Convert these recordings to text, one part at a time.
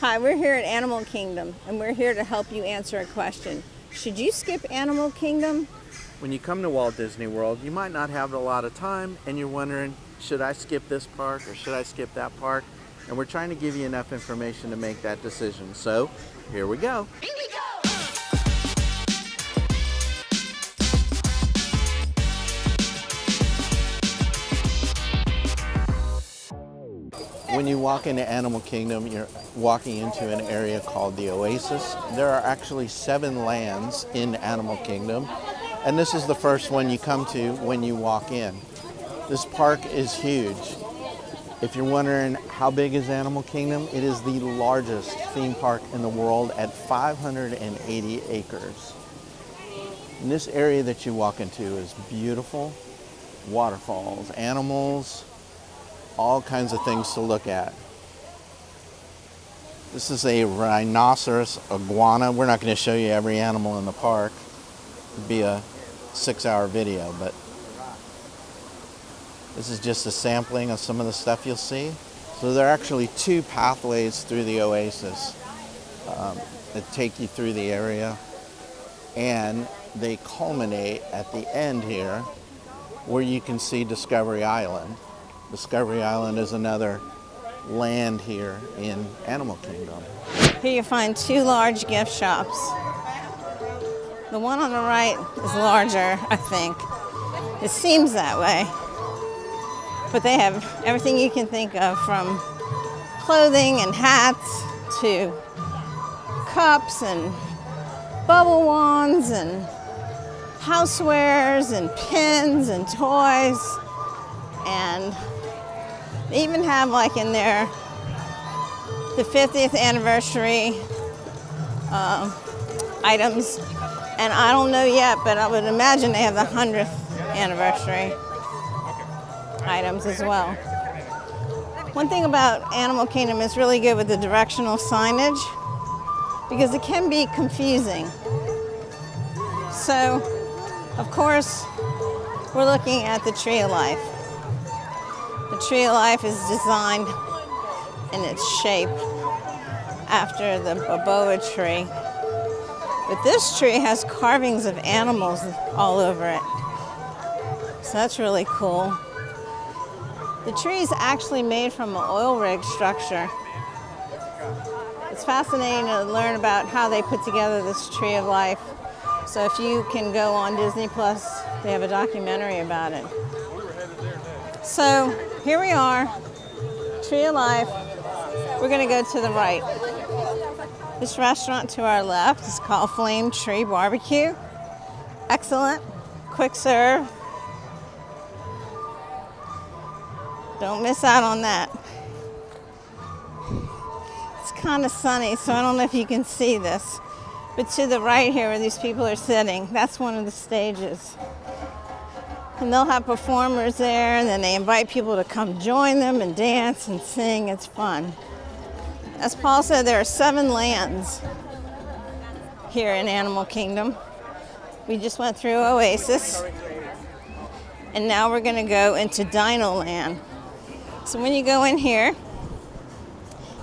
Hi, we're here at Animal Kingdom, and we're here to help you answer a question. Should you skip Animal Kingdom? When you come to Walt Disney World, you might not have a lot of time, and you're wondering, should I skip this park or should I skip that park? And we're trying to give you enough information to make that decision. So, here we go. When you walk into Animal Kingdom, you're walking into an area called the Oasis. There are actually 7 lands in Animal Kingdom, and this is the first one you come to when you walk in. This park is huge. If you're wondering how big is Animal Kingdom, it is the largest theme park in the world at 580 acres. And this area that you walk into is beautiful. Waterfalls, animals, all kinds of things to look at. This is a rhinoceros iguana. We're not going to show you every animal in the park. It'd be a 6-hour video, but this is just a sampling of some of the stuff you'll see. So there are actually 2 pathways through the Oasis that take you through the area, and they culminate at the end here where you can see Discovery Island. Discovery Island is another land here in Animal Kingdom. Here you find 2 large gift shops. The one on the right is larger, I think. It seems that way. But they have everything you can think of, from clothing and hats to cups and bubble wands and housewares and pins and toys. And they even have, like, in there the 50th anniversary items. And I don't know yet, but I would imagine they have the 100th anniversary items as well. One thing about Animal Kingdom is really good with the directional signage, because it can be confusing. So, of course, we're looking at the Tree of Life. The Tree of Life is designed in its shape after the baboa tree. But this tree has carvings of animals all over it. So that's really cool. The tree is actually made from an oil rig structure. It's fascinating to learn about how they put together this Tree of Life. So if you can go on Disney Plus, they have a documentary about it. So here we are, Tree of Life. We're going to go to the right. This restaurant to our left is called Flame Tree Barbecue. Excellent, quick serve. Don't miss out on that. It's kind of sunny, so I don't know if you can see this. But to the right here where these people are sitting, that's one of the stages. And they'll have performers there, and then they invite people to come join them and dance and sing. It's fun. As Paul said, there are 7 lands here in Animal Kingdom. We just went through Oasis, and now we're going to go into Dino Land. So when you go in here,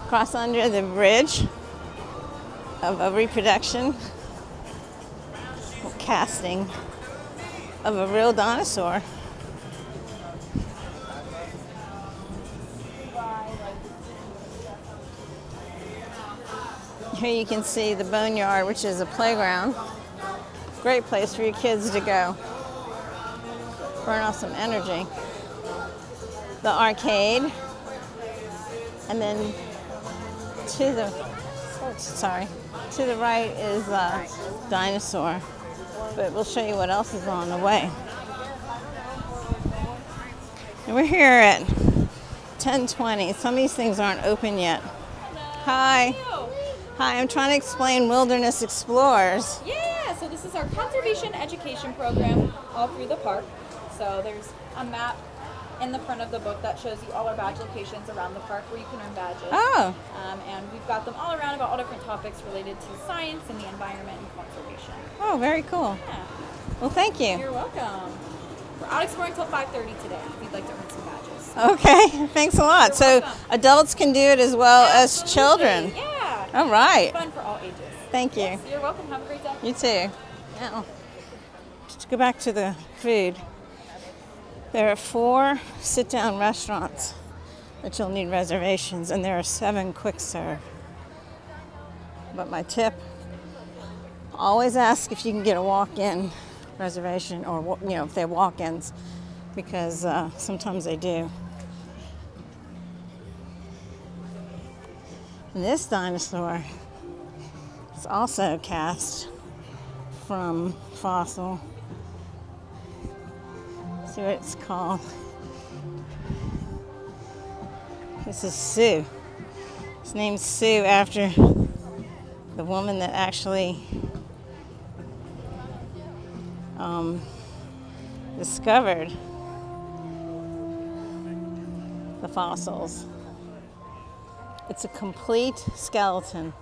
cross under the bridge of a reproduction casting of a real dinosaur. Here you can see the boneyard, which is a playground. Great place for your kids to go. Burn off some energy. The arcade. And then to the right is a dinosaur. But we'll show you what else is on the way. And we're here at 10:20. Some of these things aren't open yet. Hi. Hi, I'm trying to explain Wilderness Explorers. Yeah, so this is our conservation education program all through the park. So there's a map in the front of the book that shows you all our badge locations around the park where you can earn badges. Oh. And we've got them all around about all different topics related to science and the environment and conservation. Oh, very cool. Yeah. Well, thank you. You're welcome. We're out exploring till 5:30 today if you'd like to earn some badges. Okay, thanks a lot. So adults can do it as well as children. Yeah. All right. Fun for all ages. Thank you. Yes, you're welcome. Have a great day. You too. Now, to go back to the food, there are 4 sit-down restaurants that you'll need reservations, and there are 7 quick serve. But my tip, always ask if you can get a walk-in reservation, or if they're walk-ins, because sometimes they do. And this dinosaur is also cast from fossil. See what it's called. This is Sue. His name's Sue after the woman that actually discovered the fossils. It's a complete skeleton.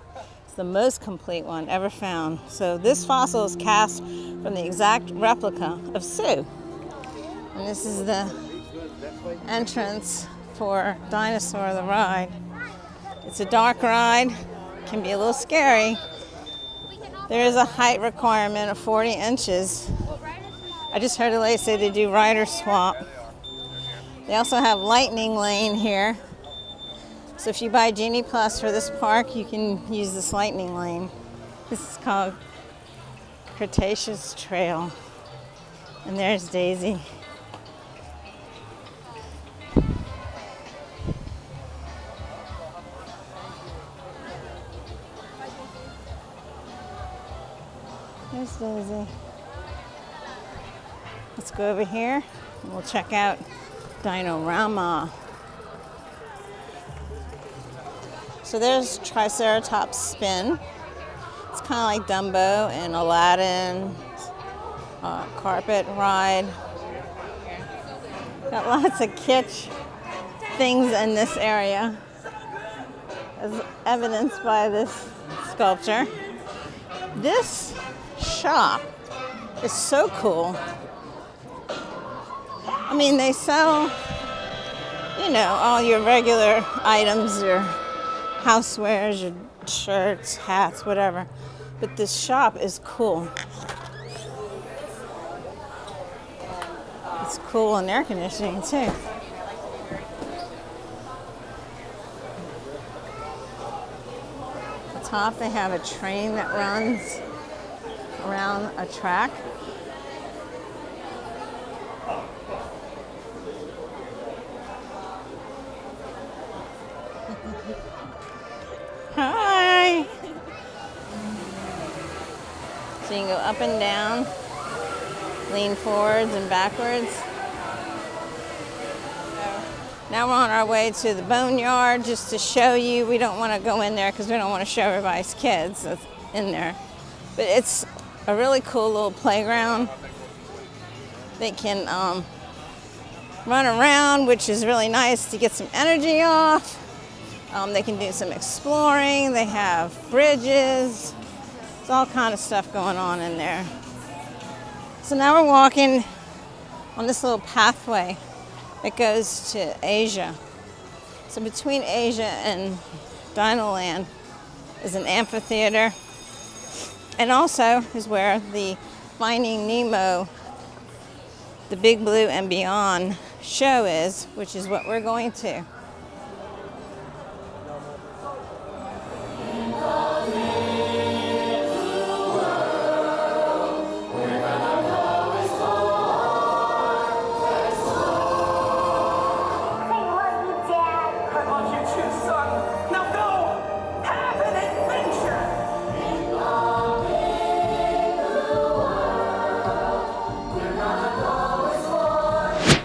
It's the most complete one ever found. So this fossil is cast from the exact replica of Sue. And this is the entrance for Dinosaur the Ride. It's a dark ride, can be a little scary. There is a height requirement of 40 inches. I just heard a lady say they do rider swap. They also have Lightning Lane here. So if you buy Genie Plus for this park, you can use this Lightning Lane. This is called Cretaceous Trail. And there's Daisy. There's Daisy. Let's go over here and we'll check out Dinorama. So there's Triceratops Spin. It's kind of like Dumbo and Aladdin, carpet ride. Got lots of kitsch things in this area, as evidenced by this sculpture. This shop is so cool. I mean, they sell, all your regular items, your housewares, your shirts, hats, whatever. But this shop is cool. It's cool and air conditioning too. At the top they have a train that runs around a track. Hi! So you can go up and down, lean forwards and backwards. Now we're on our way to the boneyard just to show you. We don't want to go in there because we don't want to show everybody's kids that's in there. But it's a really cool little playground. They can run around, which is really nice to get some energy off. They can do some exploring. They have bridges. There's all kind of stuff going on in there. So now we're walking on this little pathway that goes to Asia. So between Asia and Dinoland is an amphitheater, and also is where the Finding Nemo, the Big Blue and Beyond show is, which is what we're going to.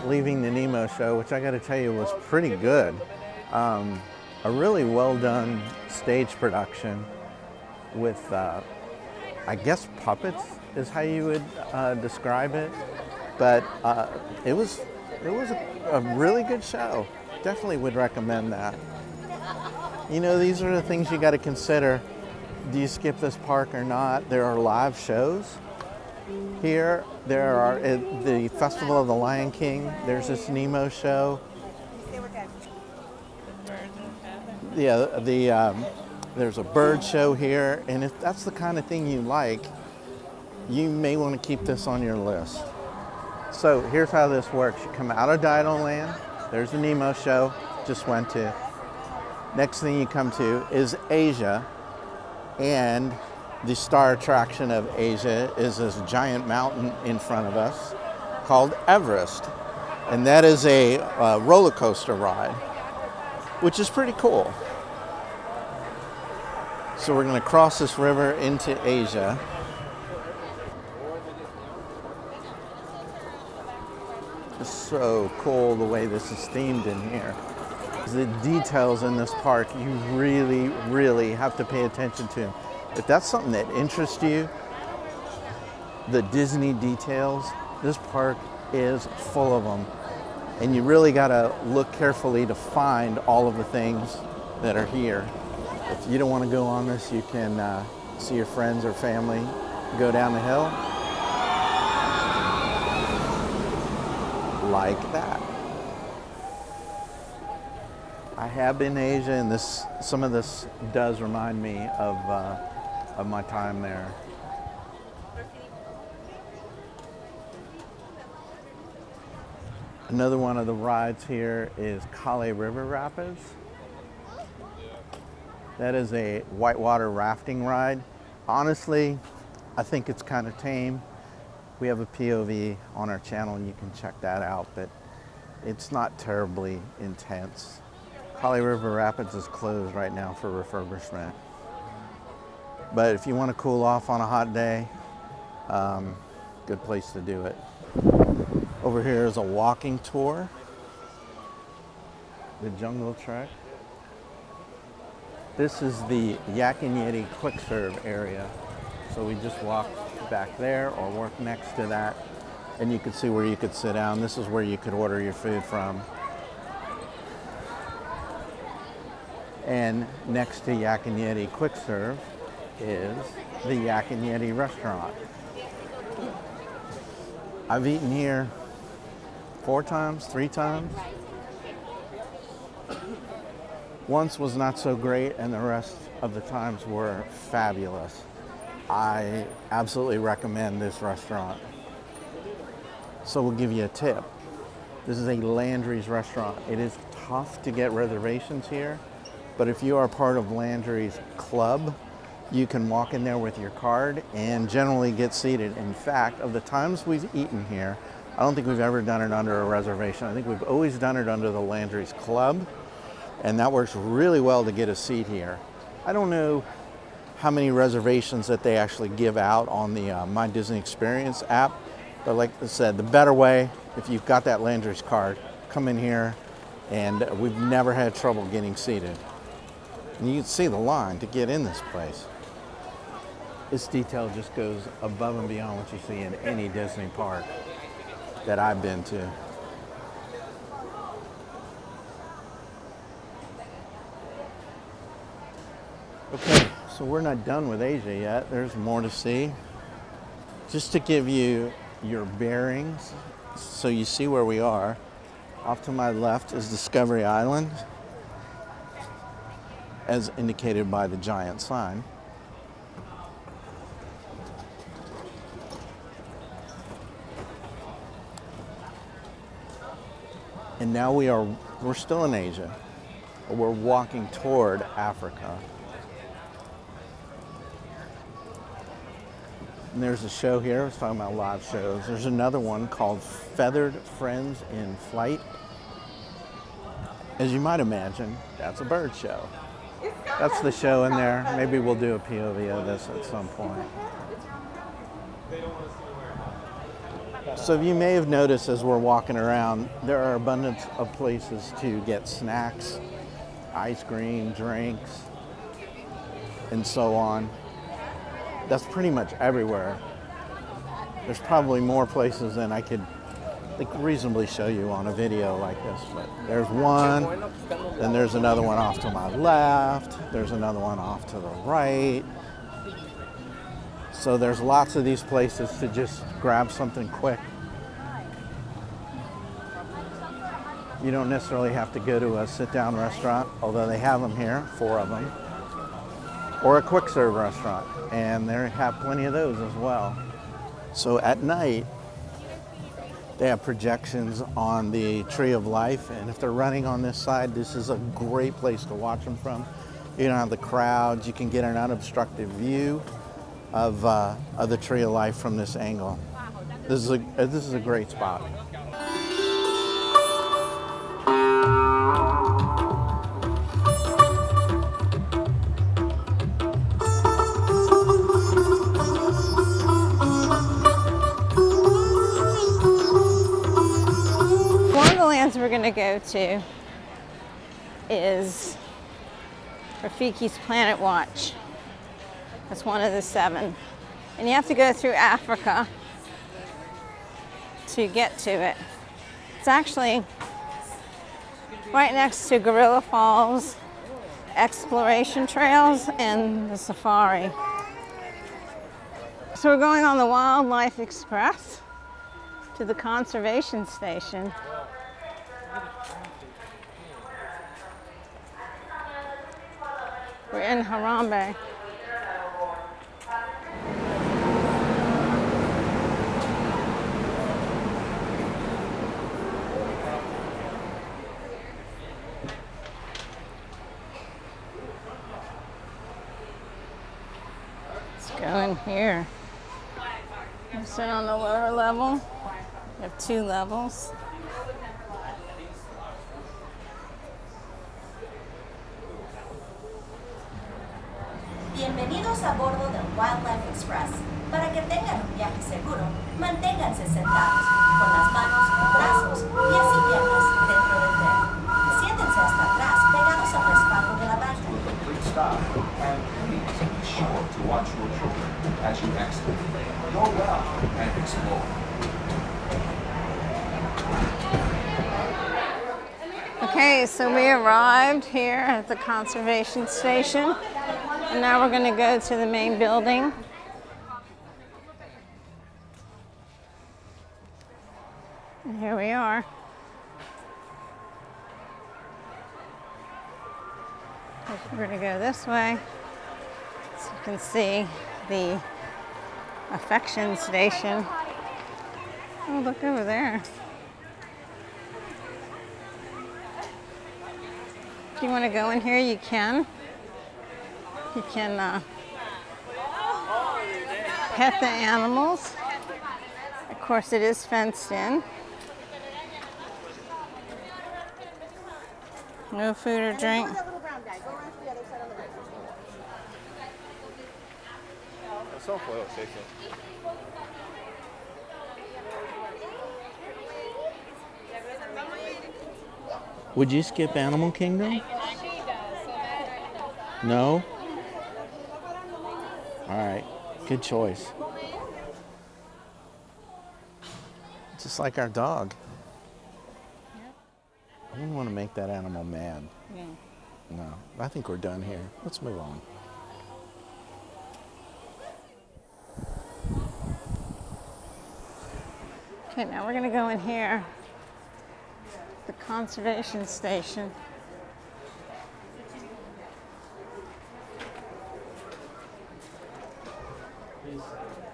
Leaving the Nemo show, which I got to tell you was pretty good. A really well done stage production with, I guess, puppets is how you would describe it. But it was a really good show. Definitely would recommend that. These are the things you got to consider. Do you skip this park or not? There are live shows here. There are at the Festival of the Lion King. There's this Nemo show. Yeah, There's a bird show here, and if that's the kind of thing you like, you may want to keep this on your list. So here's how this works. You come out of Dino Land, there's the Nemo show, just went to. Next thing you come to is Asia, and the star attraction of Asia is this giant mountain in front of us called Everest. And that is a roller coaster ride, which is pretty cool. So we're going to cross this river into Asia. It's so cool the way this is themed in here. The details in this park, you really, really have to pay attention to. If that's something that interests you, the Disney details, this park is full of them. And you really got to look carefully to find all of the things that are here. If you don't want to go on this, you can see your friends or family go down the hill like that. I have been in Asia, and some of this does remind me of my time there. Another one of the rides here is Kale River Rapids. That is a whitewater rafting ride. Honestly, I think it's kind of tame. We have a POV on our channel and you can check that out, but it's not terribly intense. Kale River Rapids is closed right now for refurbishment. But if you want to cool off on a hot day, good place to do it. Over here is a walking tour, the Jungle Trek. This is the Yak and Yeti quick serve area. So we just walk back there or work next to that, and you can see where you could sit down. This is where you could order your food from. And next to Yak and Yeti quick serve is the Yak and Yeti restaurant. I've eaten here 4 times, 3 times. Once was not so great, and the rest of the times were fabulous. I absolutely recommend this restaurant. So we'll give you a tip. This is a Landry's restaurant. It is tough to get reservations here, but if you are part of Landry's club, you can walk in there with your card and generally get seated. In fact, of the times we've eaten here, I don't think we've ever done it under a reservation. I think we've always done it under the Landry's Club, and that works really well to get a seat here. I don't know how many reservations that they actually give out on the My Disney Experience app, but like I said, the better way, if you've got that Landry's card, come in here, and we've never had trouble getting seated. And you can see the line to get in this place. This detail just goes above and beyond what you see in any Disney park that I've been to. Okay, so we're not done with Asia yet. There's more to see. Just to give you your bearings, so you see where we are. Off to my left is Discovery Island, as indicated by the giant sign. And now we're still in Asia, but we're walking toward Africa. And there's a show here. I was talking about live shows. There's another one called Feathered Friends in Flight. As you might imagine, that's a bird show. That's the show in there. Maybe we'll do a POV of this at some point. So you may have noticed as we're walking around, there are abundance of places to get snacks, ice cream, drinks, and so on. That's pretty much everywhere. There's probably more places than I could reasonably show you on a video like this. But there's one, then there's another one off to my left, there's another one off to the right. So there's lots of these places to just grab something quick. You don't necessarily have to go to a sit-down restaurant, although they have them here, 4 of them. or a quick serve restaurant, and they have plenty of those as well. So at night, they have projections on the Tree of Life, and if they're running on this side, this is a great place to watch them from. You don't have the crowds. You can get an unobstructed view of the Tree of Life from this angle. This is a great spot. One of the lands we're going to go to is Rafiki's Planet Watch. That's one of the 7. And you have to go through Africa to get to it. It's actually right next to Gorilla Falls, exploration trails, and the safari. So we're going on the Wildlife Express to the conservation station. We're in Harambe. Let's go in here. We sit on the lower level. We have 2 levels. Bienvenidos a bordo del Wildlife Express. Para que tengan un viaje seguro, manténganse sentados, con las manos, brazos, pies y piernas dentro del tren. Siéntense hasta atrás, pegados al respaldo de la banca. Complete stop, and please be sure to watch your children as you exit. Go well and explore. Okay, so we arrived here at the conservation station, and now we're going to go to the main building. And here we are. We're going to go this way, so you can see the affection station. Oh, look over there. If you want to go in here, you can. You can pet the animals. Of course, it is fenced in. No food or drink. Would you skip Animal Kingdom? No? All right, good choice. Just like our dog. I wouldn't want to make that animal mad. Yeah. No, I think we're done here. Let's move on. Okay, now we're going to go in here, the conservation station.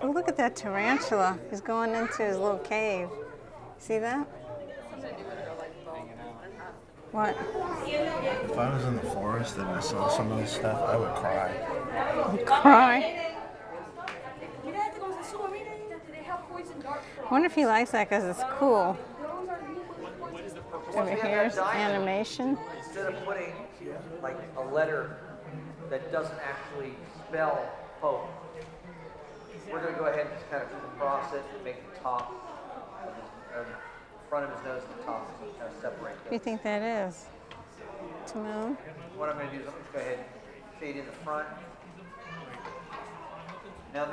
Oh, look at that tarantula. He's going into his little cave. See that? What? If I was in the forest and I saw some of this stuff, I would cry. Cry. I wonder if he likes that because it's cool. Over here's animation. Instead of putting like a letter that doesn't actually spell hope, we're going to go ahead and just kind of cross it and make the top, or the front of his nose and the top kind of separate. What do you think that is? Timon? What I'm going to do is I'm just go ahead and shade in the front. Now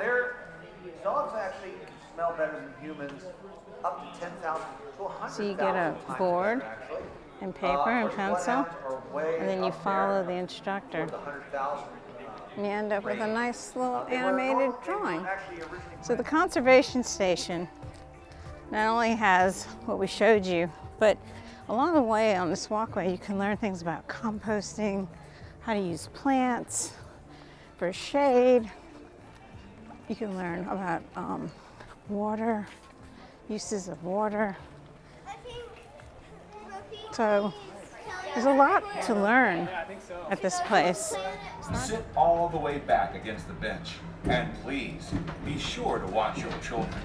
dogs actually can smell better than humans up to 10,000 to 100,000 So you get a times board better, actually. and paper and pencil, and then you follow the instructor. The 100,000. And you end up with a nice little animated drawing. So the conservation station not only has what we showed you, but along the way on this walkway you can learn things about composting, how to use plants, for shade. You can learn about water, uses of water. So there's a lot to learn at this place. Sit all the way back against the bench. And please, be sure to watch your children.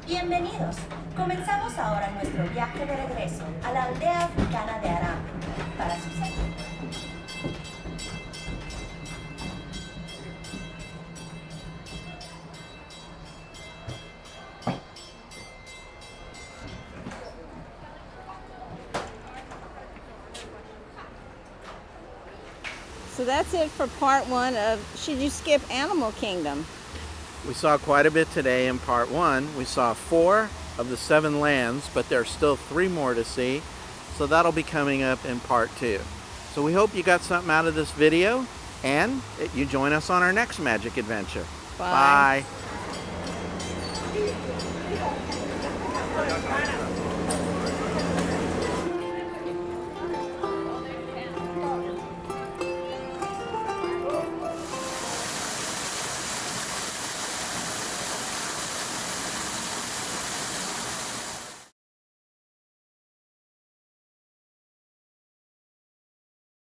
Bienvenidos. Comenzamos ahora nuestro viaje de regreso a la aldea africana de Aram para su So that's it for part one of Should You Skip Animal Kingdom? We saw quite a bit today in part one. We saw 4 of the 7 lands, but there are still 3 more to see. So that'll be coming up in part 2. So we hope you got something out of this video, and that you join us on our next magic adventure. Bye. Bye.